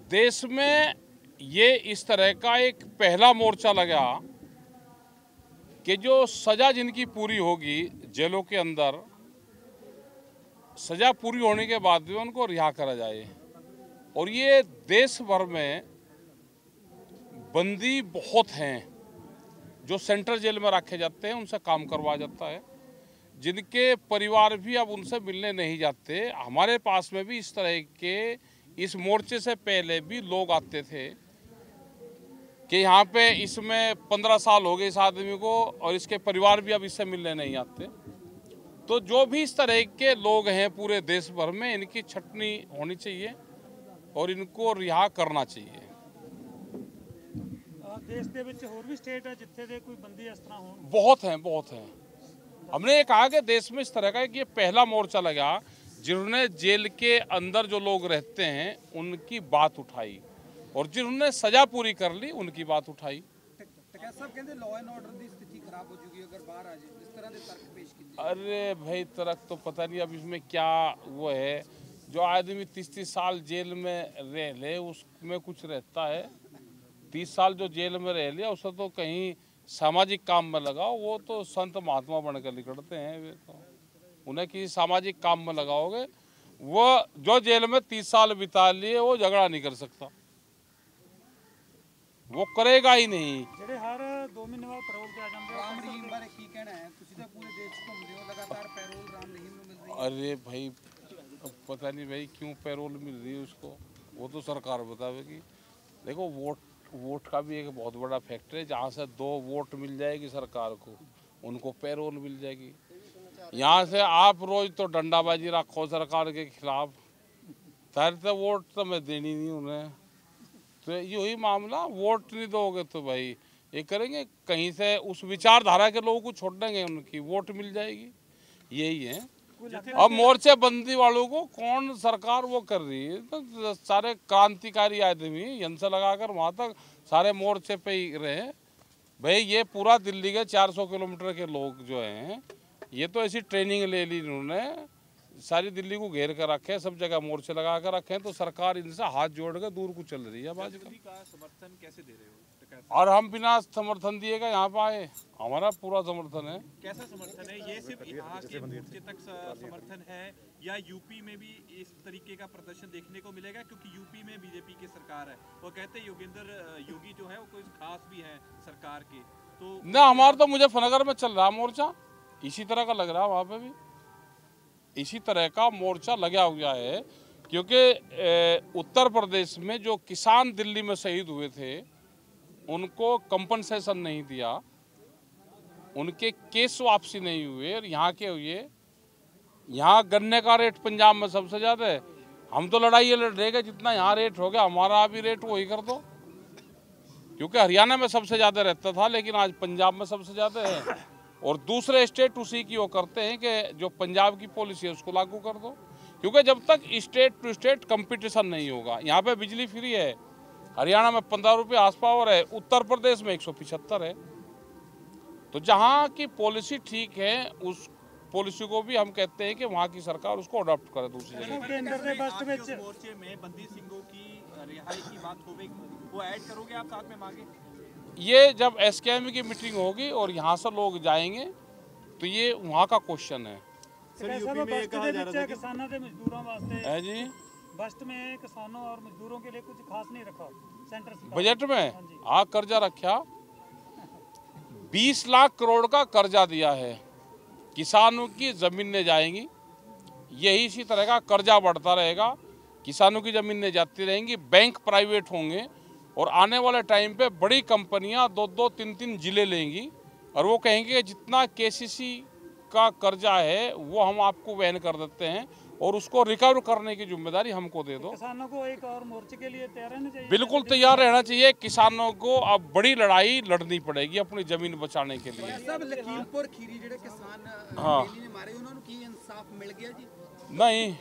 देश में ये इस तरह का एक पहला मोर्चा लगा कि जो सजा जिनकी पूरी होगी जेलों के अंदर, सजा पूरी होने के बाद भी उनको रिहा करा जाए। और ये देश भर में बंदी बहुत हैं जो सेंट्रल जेल में रखे जाते हैं, उनसे काम करवाया जाता है, जिनके परिवार भी अब उनसे मिलने नहीं जाते। हमारे पास में भी इस तरह के इस मोर्चे से पहले भी लोग आते थे कि यहाँ पे इसमें 15 साल हो गए इस आदमी को और इसके परिवार भी अब इससे मिलने नहीं आते। तो जो भी इस तरह के लोग हैं पूरे देश भर में, इनकी छटनी होनी चाहिए और इनको रिहा करना चाहिए। देश के विच होर भी स्टेट है जिथे दे कोई बंदी इस तरह होण? बहुत हैं। हमने ये कहा कि देश में इस तरह का ये पहला मोर्चा लगा जिन्होंने जेल के अंदर जो लोग रहते हैं उनकी बात उठाई और जिन्होंने सजा पूरी कर ली उनकी बात उठाई। साहब कहते लॉ एंड ऑर्डर की स्थिति खराब हो चुकी है अगर बाहर आ जाए, इस तरह के तर्क पेश किए। अरे भाई तर्क तो पता नहीं अब इसमें क्या वो है। जो आदमी 30 साल जेल में रह ले उसमें कुछ रहता है। 30 साल जो जेल में रह लिया उसे तो कहीं सामाजिक काम में लगाओ, वो तो संत महात्मा बनकर निकलते हैं। वे तो उन्हें किसी सामाजिक काम में लगाओगे, वो जो जेल में 30 साल बिता लिए वो झगड़ा नहीं कर सकता, वो करेगा ही नहीं। ਜਿਹੜੇ ਹਰ 2 ਮਹੀਨੇ ਬਾਅਦ ਪੈਰੋਲ ਤੇ ਆ ਜਾਂਦੇ ਆ। ਰਾਮ ਰਹੀਮ ਬਾਰੇ ਕੀ ਕਹਿਣਾ ਹੈ? ਤੁਸੀਂ ਤਾਂ ਪੂਰੇ ਦੇਸ਼ 'ਚ ਘੁੰਮਦੇ ਹੋ, लगातार पैरोल राम रहीम ਨੂੰ मिल रही है। अरे भाई पता नहीं भाई क्यों पैरोल मिल रही है उसको, वो तो सरकार बतावेगी। देखो वोट का भी एक बहुत बड़ा फैक्टर है। जहाँ से 2 वोट मिल जाएगी सरकार को, उनको पैरोल मिल जाएगी। यहाँ से आप रोज तो डंडाबाजी रखो सरकार के खिलाफ, तार तो वोट तो मैं देनी नहीं उन्हें। तो यही मामला, वोट नहीं दोगे तो भाई ये करेंगे, कहीं से उस विचारधारा के लोगों को छोड़ देंगे, उनकी वोट मिल जाएगी। यही है। अब मोर्चे बंदी वालों को कौन सरकार वो कर रही है? तो सारे क्रांतिकारी आदमी यंत्र लगाकर वहाँ तक सारे मोर्चे पे ही रहे। भाई ये पूरा दिल्ली के 400 किलोमीटर के लोग जो हैं, ये तो ऐसी ट्रेनिंग ले ली इन्होंने, सारी दिल्ली को घेर कर रखे, सब जगह मोर्चे लगा कर रखे हैं। तो सरकार इनसे हाथ जोड़ कर दूर को चल रही है। अब आजकल का समर्थन कैसे दे रहे हो? और हम बिना समर्थन दिए का यहाँ पे आए, हमारा पूरा समर्थन है। कैसा समर्थन है? ये सिर्फ यहाँ के मोर्चे तक समर्थन है या यूपी में भी इस तरीके का प्रदर्शन देखने को मिलेगा? क्योंकि यूपी में बीजेपी की सरकार है, वो कहते हैं योगेंद्र योगी जो है वो कोई खास भी है सरकार के। तो ना हमारा तो मुजफ्फरनगर में चल रहा मोर्चा, इसी तरह का लग रहा है, वहाँ पे भी इसी तरह का मोर्चा लगा हुआ है। क्योंकि उत्तर प्रदेश में जो किसान दिल्ली में शहीद हुए थे उनको कंपनसेशन नहीं दिया, उनके केस वापसी नहीं हुए और यहाँ के हुए। यहाँ गन्ने का रेट पंजाब में सबसे ज़्यादा है, हम तो लड़ाई लड़ रहे हैं जितना यहाँ रेट हो गया हमारा भी रेट वही कर दो। क्योंकि हरियाणा में सबसे ज़्यादा रहता था लेकिन आज पंजाब में सबसे ज़्यादा है और दूसरे स्टेट उसी की वो करते हैं कि जो पंजाब की पॉलिसी है उसको लागू कर दो। क्योंकि जब तक स्टेट टू स्टेट कंपटीशन नहीं होगा, यहाँ पे बिजली फ्री है, हरियाणा में 15 रुपये हाउस पावर है, उत्तर प्रदेश में 175 है। तो जहाँ की पॉलिसी ठीक है उस पॉलिसी को भी हम कहते हैं कि वहाँ की सरकार उसको अडॉप्ट करे दूसरी जगह। मोर्चे में बंदी सिंहों की रिहाई की बात होगी, वो ऐड करोगे आप साथ में मांगे? ये जब एसकेएम की मीटिंग होगी और यहाँ से लोग जाएंगे तो ये वहाँ का क्वेश्चन है। सर यूपी में ये कहा जा रहा है किसानों के मजदूरों वास्ते है जी, बजट में किसानों और मजदूरों के लिए कुछ खास नहीं रखा सेंटर सरकार बजट में। हाँ कर्जा रखा, 20 लाख करोड़ का कर्जा दिया है, किसानों की जमीनें जाएंगी, यही इसी तरह का कर्जा बढ़ता रहेगा, किसानों की जमीनें जाती रहेंगी, बैंक प्राइवेट होंगे और आने वाले टाइम पे बड़ी कंपनियां 2-2, 3-3 जिले लेंगी और वो कहेंगे कि जितना केसीसी का कर्जा है वो हम आपको वहन कर देते हैं और उसको रिकवर करने की जिम्मेदारी हमको दे दो। किसानों को एक और मोर्चे के लिए तैयार रहना चाहिए। बिल्कुल तैयार रहना चाहिए। किसानों को अब बड़ी लड़ाई लड़नी पड़ेगी अपनी जमीन बचाने के लिए। सब लखीमपुर खीरी ਜਿਹੜੇ किसान हाँ ने मारे उन्होंने की इंसाफ मिल गया जी?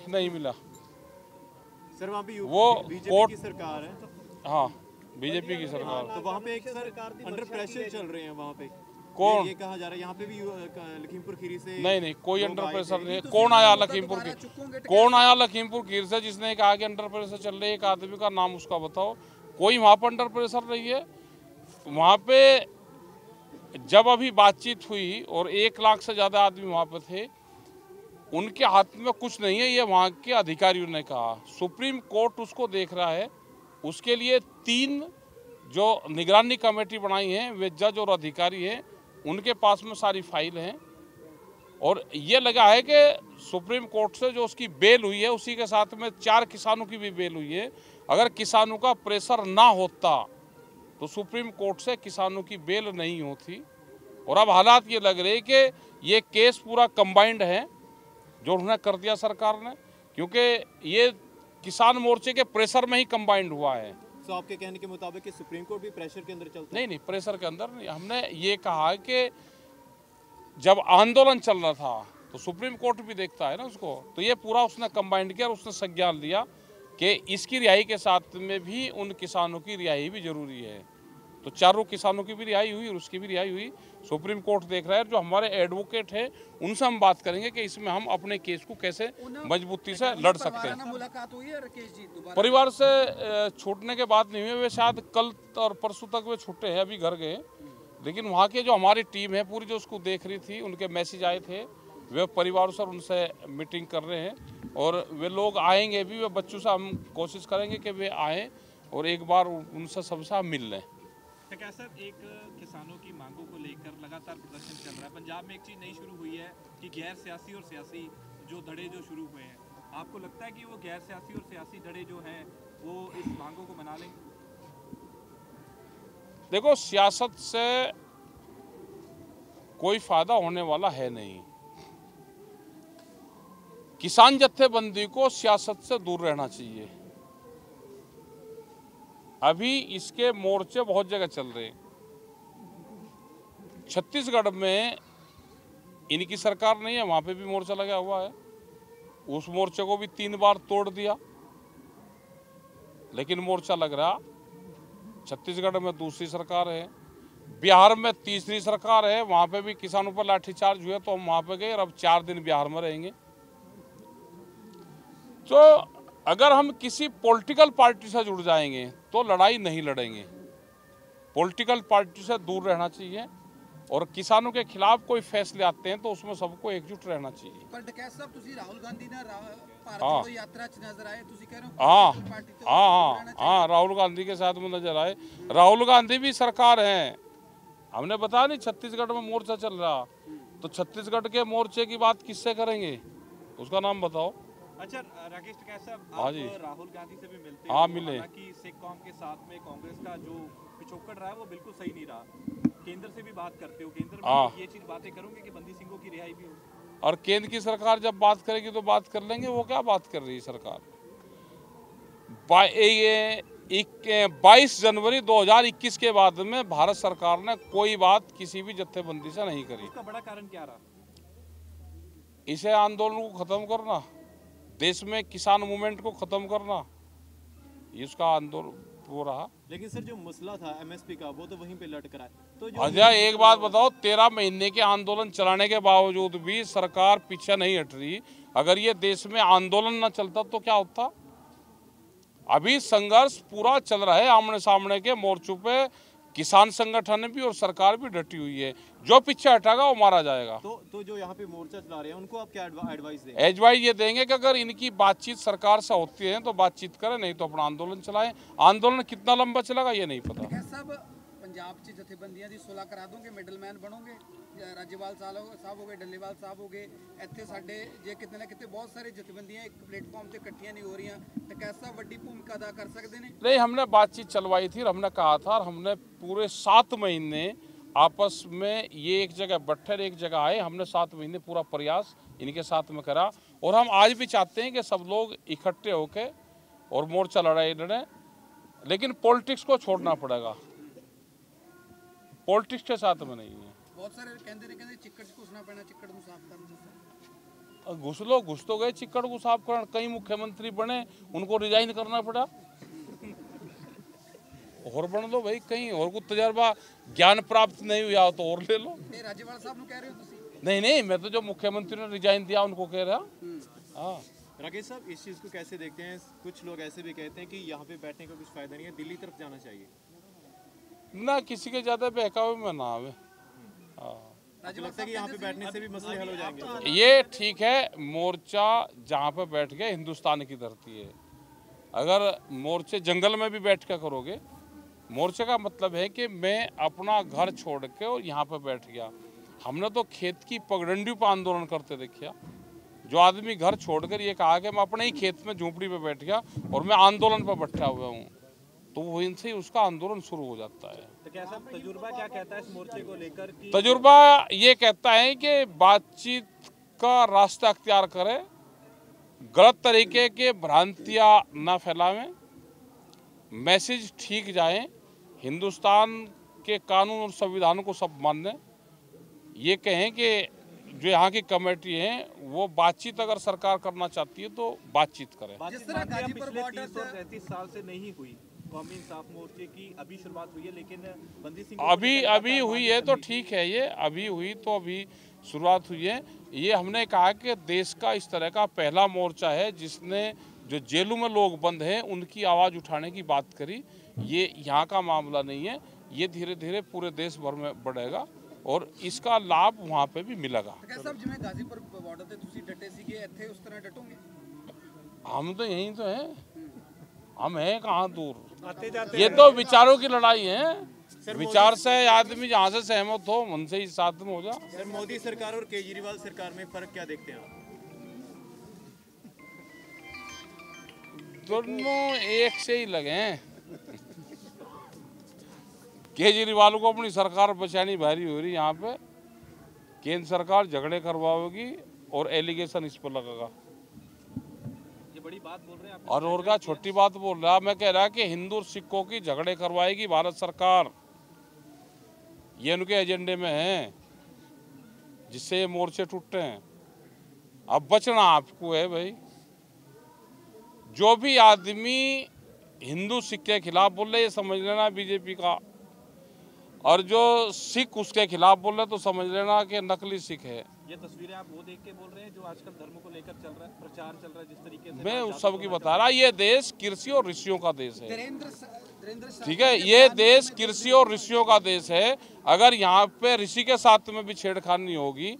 नहीं मिला सर वहाँ पे वो बीजेपी की सरकार है। हाँ बीजेपी की सरकार। तो वहाँ पे एक सर अंडर प्रेशर चल रहे हैं वहाँ पे। कौन? ये कहा जा रहा है यहाँ पे भी लखीमपुर खीरी से नहीं कोई लोग अंडर आए प्रेशर थे। नहीं है। तो कौन सीधे आया मुद्दा लखीमपुर दोबारा की? चुकोगे तो कौन आया लखीमपुर खीर से जिसने कहा कि अंडर प्रेशर चल रही है? एक आदमी का नाम उसका बताओ। कोई वहाँ पर अंडर प्रेशर नहीं है। वहाँ पे जब अभी बातचीत हुई और 1 लाख से ज़्यादा आदमी वहाँ पे थे, उनके हाथ में कुछ नहीं है, ये वहाँ के अधिकारियों ने कहा। सुप्रीम कोर्ट उसको देख रहा है। उसके लिए 3 जो निगरानी कमेटी बनाई है, वे जज और अधिकारी हैं, उनके पास में सारी फाइल हैं। और ये लगा है कि सुप्रीम कोर्ट से जो उसकी बेल हुई है, उसी के साथ में 4 किसानों की भी बेल हुई है। अगर किसानों का प्रेशर ना होता तो सुप्रीम कोर्ट से किसानों की बेल नहीं होती। और अब हालात ये लग रहे कि ये केस पूरा कंबाइंड है जो उन्होंने कर दिया सरकार ने, क्योंकि ये किसान मोर्चे के प्रेशर में ही कंबाइंड हुआ है। तो आपके कहने के मुताबिक कि सुप्रीम कोर्ट भी प्रेशर के अंदर चलता है? नहीं प्रेशर के अंदर नहीं। हमने ये कहा कि जब आंदोलन चल रहा था तो सुप्रीम कोर्ट भी देखता है ना उसको। तो ये पूरा उसने कंबाइंड किया और उसने संज्ञान लिया कि इसकी रिहाई के साथ में भी उन किसानों की रिहाई भी जरूरी है। तो चारों किसानों की भी रिहाई हुई और उसकी भी रिहाई हुई। सुप्रीम कोर्ट देख रहा है। जो हमारे एडवोकेट हैं उनसे हम बात करेंगे कि इसमें हम अपने केस को कैसे मजबूती से लड़ सकते हैं। मुलाकात हुई है राकेश जी दोबारा? परिवार से छूटने के बाद नहीं हुए। वे शायद कल और परसों तक वे छूटे हैं, अभी घर गए। लेकिन वहाँ के जो हमारी टीम है पूरी जो उसको देख रही थी, उनके मैसेज आए थे, वे परिवार से उनसे मीटिंग कर रहे हैं और वे लोग आएंगे भी। वे बच्चों से हम कोशिश करेंगे कि वे आएँ और एक बार उनसे सबसे मिल लें। क्या सर, एक किसानों की मांगों को लेकर लगातार प्रदर्शन चल रहा है। पंजाब में एक चीज़ नई शुरू हुई है कि गैर सियासी और सियासी जो धड़े जो शुरू हुए हैं, आपको लगता है कि वो गैर सियासी और सियासी धड़े जो हैं वो इस मांगों को मना लेंगे? देखो, सियासत से कोई फायदा होने वाला है नहीं। किसान जत्थेबंदी को सियासत से दूर रहना चाहिए। अभी इसके मोर्चे बहुत जगह चल रहे हैं। छत्तीसगढ़ में इनकी सरकार नहीं है, वहां पे भी मोर्चा लगा हुआ है। उस मोर्चे को भी 3 बार तोड़ दिया, लेकिन मोर्चा लग रहा। छत्तीसगढ़ में दूसरी सरकार है, बिहार में तीसरी सरकार है, वहां पे भी किसानों पर लाठीचार्ज हुए तो हम वहां पे गए और अब 4 दिन बिहार में रहेंगे। तो अगर हम किसी पॉलिटिकल पार्टी से जुड़ जाएंगे तो लड़ाई नहीं लड़ेंगे। पॉलिटिकल पार्टी से दूर रहना चाहिए और किसानों के खिलाफ कोई फैसले आते हैं तो उसमें सबको एकजुट रहना चाहिए। पर डकैत साहब, ਤੁਸੀਂ ਰਾਹੁਲ ਗਾਂਧੀ ਨਾਲ ਭਾਰਤ हाँ। जोड़ो यात्रा च नजर आए, ਤੁਸੀਂ कह रहे हो हाँ पॉलिटिकल पार्टी तो हाँ रहना चाहिए। हाँ राहुल गांधी के साथ में नजर आए। राहुल गांधी भी सरकार है। हमने बताया नहीं, छत्तीसगढ़ में मोर्चा चल रहा, तो छत्तीसगढ़ के मोर्चे की बात किससे करेंगे? उसका नाम बताओ। अच्छा राकेश टिकैत साहब, हाँ आप जी। राहुल गांधी से भी मिलते हाँ, हो। मिले। हालांकि सिख कौम के साथ में कांग्रेस का जो पिछोकड़ रहा है वो बिल्कुल सही नहीं रहा। केंद्र से भी बात करते हो, केंद्र हाँ। में ये चीज बातें करोगे कि बंदी सिंहों की रिहाई भी हो? और केंद्र की सरकार जब बात करेगी तो बात कर लेंगे। वो क्या बात कर रही है सरकार? 22 जनवरी 2021 के बाद में भारत सरकार ने कोई बात किसी भी जत्थेबंदी से नहीं करी। उसका बड़ा कारण क्या रहा? इसे आंदोलन को खत्म करना, देश में किसान मूवमेंट को खत्म करना, इसका आंदोलन हो रहा। लेकिन सर जो मसला था एमएसपी का वो तो वहीं पे लटक रहा है। तो जो अजय एक बात बताओ, 13 महीने के आंदोलन चलाने के बावजूद भी सरकार पीछे नहीं हट रही। अगर ये देश में आंदोलन न चलता तो क्या होता? अभी संघर्ष पूरा चल रहा है आमने सामने के मोर्चों पे। किसान संगठन भी और सरकार भी डटी हुई है। जो पीछे हटेगा वो मारा जाएगा। तो जो यहाँ पे मोर्चा चला रहे हैं उनको आप क्या एडवाइस दें? एडवाइस ये देंगे कि अगर इनकी बातचीत सरकार से होती है तो बातचीत करें, नहीं तो अपना आंदोलन चलाएं। आंदोलन कितना लंबा चलेगा ये नहीं पता। डकैत साहब, पंजाब च जथेबंदियां दी सुलह करा दोगे, मिडलमैन बनोगे? राज्यपाल साहब हो गए, डल्लेवाल साहब हो गए, ਇੱਥੇ ਸਾਡੇ ਜੇ ਕਿਤੇ ਨਾ ਕਿਤੇ ਬਹੁਤ ਸਾਰੇ ਜਥੇਬੰਦੀਆਂ ਇੱਕ ਪਲੇਟਫਾर्म ਤੇ ਇਕੱਠੀਆਂ नहीं हो रही। डकैत साहब ਵੱਡੀ ਭੂਮਿਕਾ अदा कर सकते हैं? नहीं, हमने बातचीत चलवाई थी और हमने कहा था, और हमने पूरे 7 महीने आपस में ये एक जगह बैठे और एक जगह आए। हमने 7 महीने पूरा प्रयास इनके साथ में करा और हम आज भी चाहते हैं कि सब लोग इकट्ठे होके और मोर्चा लड़े। लेकिन पॉलिटिक्स को छोड़ना पड़ेगा, पॉलिटिक्स के साथ में नहीं है। बहुत सारे कहते चिक्कड़ च घुसना पैना, चिक्कड़ ਨੂੰ ਸਾਫ਼ करना। घुस तो गए चिक्कड़ को साफ करने। कई मुख्यमंत्री बने, उनको रिजाइन करना पड़ा। और बन दो भाई, कहीं और को तजर्बा ज्ञान प्राप्त नहीं हुआ तो और ले लो। ਇਹ ਰਾਜੇਵਾਲ ਸਾਹਿਬ ਨੂੰ ਕਹਿ ਰਹੇ ਹੋ ਤੁਸੀਂ? नहीं, मैं तो जो मुख्यमंत्री ने रिजाइन दिया उनको कह रहा। हाँ, राकेश साहब, इस चीज़ को कैसे देखते हैं? कुछ लोग ऐसे भी कहते हैं कि यहाँ पे बैठने का कुछ फायदा नहीं है, दिल्ली तरफ जाना चाहिए। ना किसी के ज्यादा बहकावे में ना आवे। हाँ, आपको लगता है कि यहाँ पे बैठने से भी मसले हल हो जाएंगे? ये ठीक है, मोर्चा जहाँ पे बैठ गया हिंदुस्तान की धरती है। अगर मोर्चे जंगल में भी बैठ के करोगे, मोर्चे का मतलब है कि मैं अपना घर छोड़ के और यहाँ पे बैठ गया। हमने तो खेत की पगडंडी पर आंदोलन करते देखा। जो आदमी घर छोड़कर ये कहा कि मैं अपने ही खेत में झोपड़ी पे बैठ गया और मैं आंदोलन पर बैठा हुआ हूँ, तो वो इनसे उसका आंदोलन शुरू हो जाता है। तो कैसा तजुर्बा क्या कहता है इस मोर्चे को लेकर कि तजुर्बा ये कहता है कि बातचीत का रास्ता अख्तियार करें, गलत तरीके के भ्रांतियाँ ना फैलावें, मैसेज ठीक जाए, हिंदुस्तान के कानून और संविधान को सब मानें। ये कहें कि जो यहाँ की कमेटी है वो बातचीत अगर सरकार करना चाहती है तो बातचीत करे। जिस तरह गाजीपुर पिछले बॉर्डर 30 और 33 साल से नहीं हुई कौमी इंसाफ मोर्चे की, अभी शुरुआत हुई है, लेकिन बंदी सिंह को अभी हुई है तो ठीक है, ये अभी हुई तो अभी शुरुआत हुई है। ये हमने कहा कि देश का इस तरह का पहला मोर्चा है जिसने जो जेलों में लोग बंद हैं उनकी आवाज़ उठाने की बात करी। ये यहाँ का मामला नहीं है, ये धीरे धीरे पूरे देश भर में बढ़ेगा और इसका लाभ वहाँ पे भी मिलेगा। कैसा ਸਾਹਿਬ ਜਿਵੇਂ ਗਾਜ਼ੀਪੁਰ ਬਾਰਡਰ ਤੇ ਤੁਸੀਂ ਡਟੇ ਸੀਗੇ, ਇੱਥੇ ਉਸ ਤਰ੍ਹਾਂ ਡਟੋਗੇ? हम तो यहीं तो हैं, हम हैं कहाँ दूर। ये तो विचारों की लड़ाई है, विचार से आदमी जहाँ से सहमत हो उनसे ही साथ में हो जा। सर, मोदी सरकार और केजरीवाल सरकार में फर्क क्या देखते हैं आप? दोनों एक से ही लगे हैं। केजरीवाल को अपनी सरकार बचानी भारी हो रही, यहाँ पे केंद्र सरकार झगड़े करवाएगी और एलिगेशन इस पर लगेगा। ये बड़ी बात बोल रहे हैं आप। और क्या छोटी बात बोल रहा, मैं कह रहा कि हिंदू और सिखों की झगड़े करवाएगी भारत सरकार, ये उनके एजेंडे में है, जिससे ये मोर्चे टूटे हैं। अब बचना आपको है भाई। जो भी आदमी हिंदू सिख के खिलाफ बोल रहे, ये समझ लेना बीजेपी का, और जो सिख उसके खिलाफ बोल रहे तो समझ लेना कि नकली सिख है। ये तस्वीरें आप वो देख के बोल रहे हैं जो आजकल धर्म को लेकर चल रहा है, प्रचार चल रहा है जिस तरीके से। मैं उस सब की बता रहा, ये देश कृषि और ऋषियों का देश है, धीरेन्द्र ठीक है। ये देश कृषि और ऋषियों का देश है। अगर यहाँ पे ऋषि के साथ में भी छेड़खानी होगी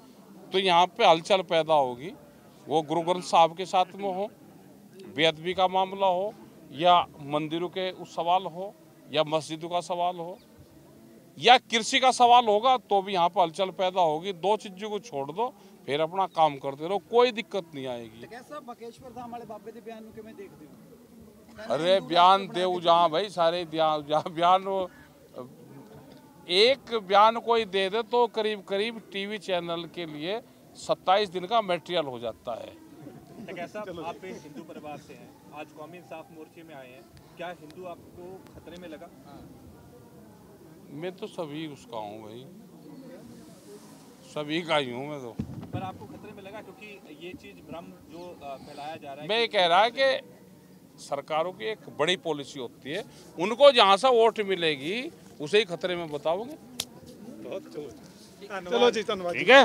तो यहाँ पे हलचल पैदा होगी। वो गुरु ग्रंथ साहब के साथ में हो, बेअदबी का मामला हो, या मंदिरों के उस सवाल हो, या मस्जिदों का सवाल हो, या कृषि का सवाल होगा तो भी यहाँ पर हलचल पैदा होगी। दो चीजों को छोड़ दो, फिर अपना काम करते रहो, कोई दिक्कत नहीं आएगी। कैसा बकेश्वर धाम वाले बाबे के बयान को मैं देखती हूँ? अरे बयान दे जहाँ भाई सारे बयान, एक बयान कोई दे दे तो करीब करीब टीवी चैनल के लिए 27 दिन का मटेरियल हो जाता है। कैसा आप एक हिंदू परिवार से हैं, आज कौमी इंसाफ मोर्चे में आए हैं, क्या हिंदू आपको खतरे में लगा? मैं तो सभी उसका हूँ भाई, सभी का ही हूँ मैं तो। पर आपको खतरे में लगा क्योंकि ये चीज भ्रम जो फैलाया जा रहा है। मैं ये कह रहा कि सरकारों की एक बड़ी पॉलिसी होती है, उनको जहाँ से वोट मिलेगी उसे ही खतरे में बताओगे। चलो जी, धन्यवाद। ठीक है।